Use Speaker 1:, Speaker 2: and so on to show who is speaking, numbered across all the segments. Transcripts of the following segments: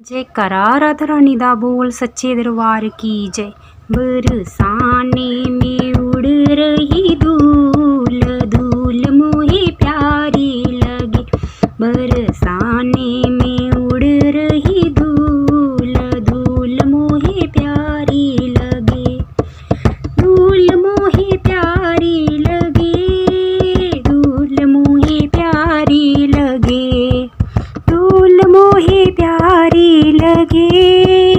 Speaker 1: जयकारा राधा रानी दा बोल सच्चे दरबार की जय। बरसाने में उड़ रही धूल, धूल मोहे प्यारी लगे। बरसाने में उड़ रही धूल, धूल मोहे प्यारी लगे। धूल मोहे प्यारी लगे, धूल मोहे प्यारी लगे। धूल मोहे प्यारी लगे,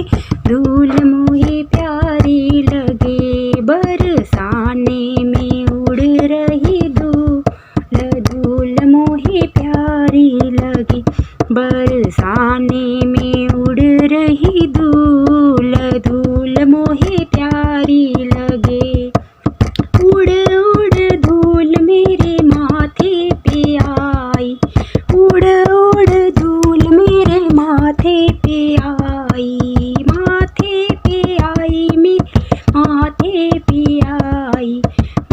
Speaker 1: धूल मोहे प्यारी लगे। बरसाने में उड़ रही धूल, धूल मोहे प्यारी लगे। बरसाने में उड़ रही धूल, धूल मोहे प्यारी लगे। उड़ उड़ धूल मेरे माथे पे आई, उड़ उड़ धूल मेरे माथे पे आई। माथे पे आई मेरे माथे पे आई,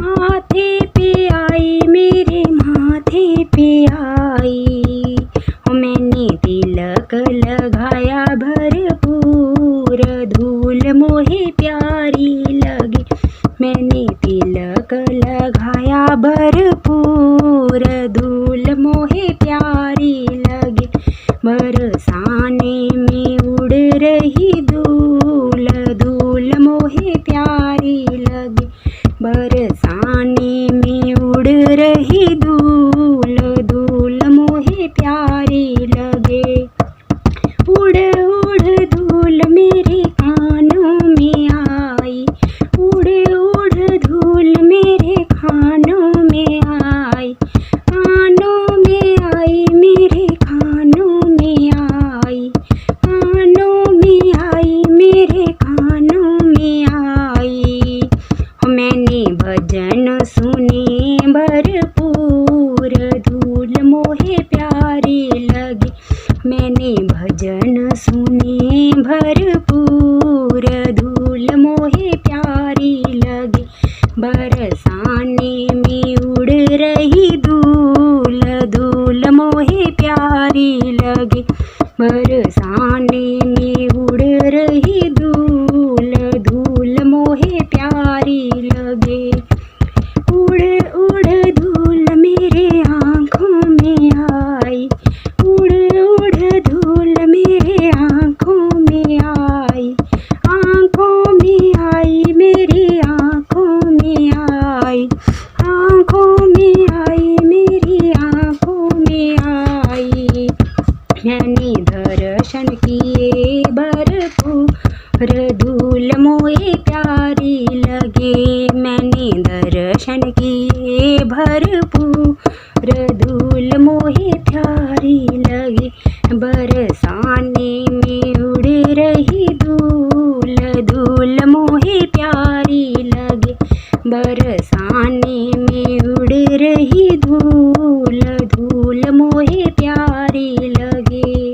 Speaker 1: माथे पे आई मेरे माथे पे आई। मैंने तिलक लगाया भरपूर, धूल मोहे प्यारी लगे। मैंने तिलक लगाया भरपूर, धूल मोहे प्यारी लगे। बरसाने में उड़ रही धूल, धूल मोहे प्यारी लगे। बरसाने में उड़ रही धूल, धूल मोहे प्यारी लगे। उड़ उड़ धूल मेरे कानों में आई, उड़ उड़ धूल मेरे कानों में आई। कानों में आई मेरे कानों में आई, कानों में आई मेरे कानों में आई। मैंने भजन सुने भरपूर, धूल मोहे प्यारी लगे। मैंने भजन सुने भरपूर, धूल मोहे प्यारी लगे। बरसाने में उड़ रही धूल, धूल मोहे प्यारी लगे। बरसाने में उड़ रही धूल, धूल मोहे प्यारी लगे। उड़ उड़ धूल मेरे आँखों में आई, उड़ उड़ धूल मेरे आँखों में आई। आँखों में आई मेरी आँखों में आई, आँखों में आई मेरी आँखों में आई। मैंने दर्शन किए भरपूर, धूल मोहे प्यारी लगे। मैंने दर्शन किए भरपूर, धूल मोहे प्यारी लगे। बरसाने में उड़ रही धूल, धूल मोहे प्यारी लगे। बरसाने में उड़ रही धूल, धूल मोहे प्यारी लगे।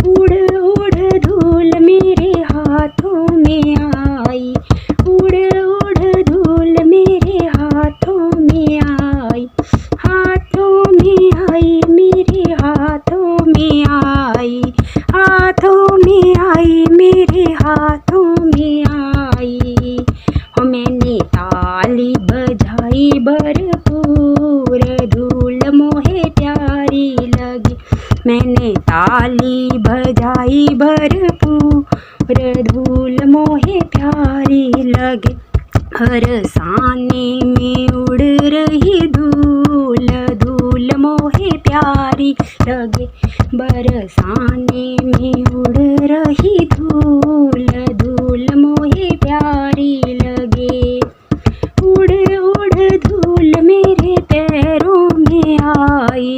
Speaker 1: उड़ उड़ धूल मेरे हाथों में आई, उड़ उड़ धूल मेरे हाथों में आई। हाथों में आई मेरे हाथों में आई, हाथों में आई मेरे हाथों में आई। मैंने ताली बजाई भरपूर, धूल मोहे प्यारी लगी। मैंने ताली बजाई भरपूर, धूल मोहे प्यारी लगे। बरसाने में उड़ रही धूल, धूल मोहे प्यारी लगे। बरसाने में उड़ रही धूल, धूल मोहे प्यारी लगे। उड़ उड़ धूल मेरे पैरों में आई,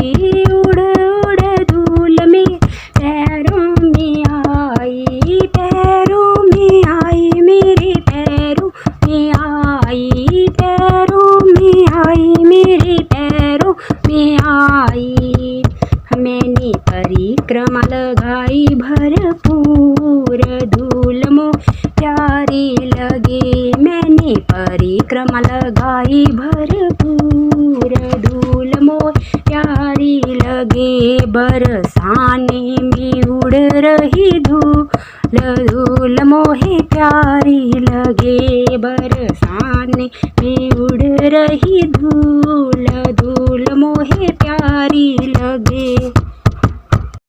Speaker 1: उड़ उड़ धूल मेरे पैरों में आई। पैरों में आई मेरे पैरों में आई, पैरों में आई मेरे पैरों में आई। मैंने परिक्रमा लगाई भरपूर, धूल मोहे प्यारी लगे। मैंने परिक्रमा लगाई भरपूर, धूल मोहे प्यारी लगे। बरसाने में उड़ रही धूल धूल मोहे प्यारी लगे बरसाने में उड़ रही धूल धूल मोहे प्यारी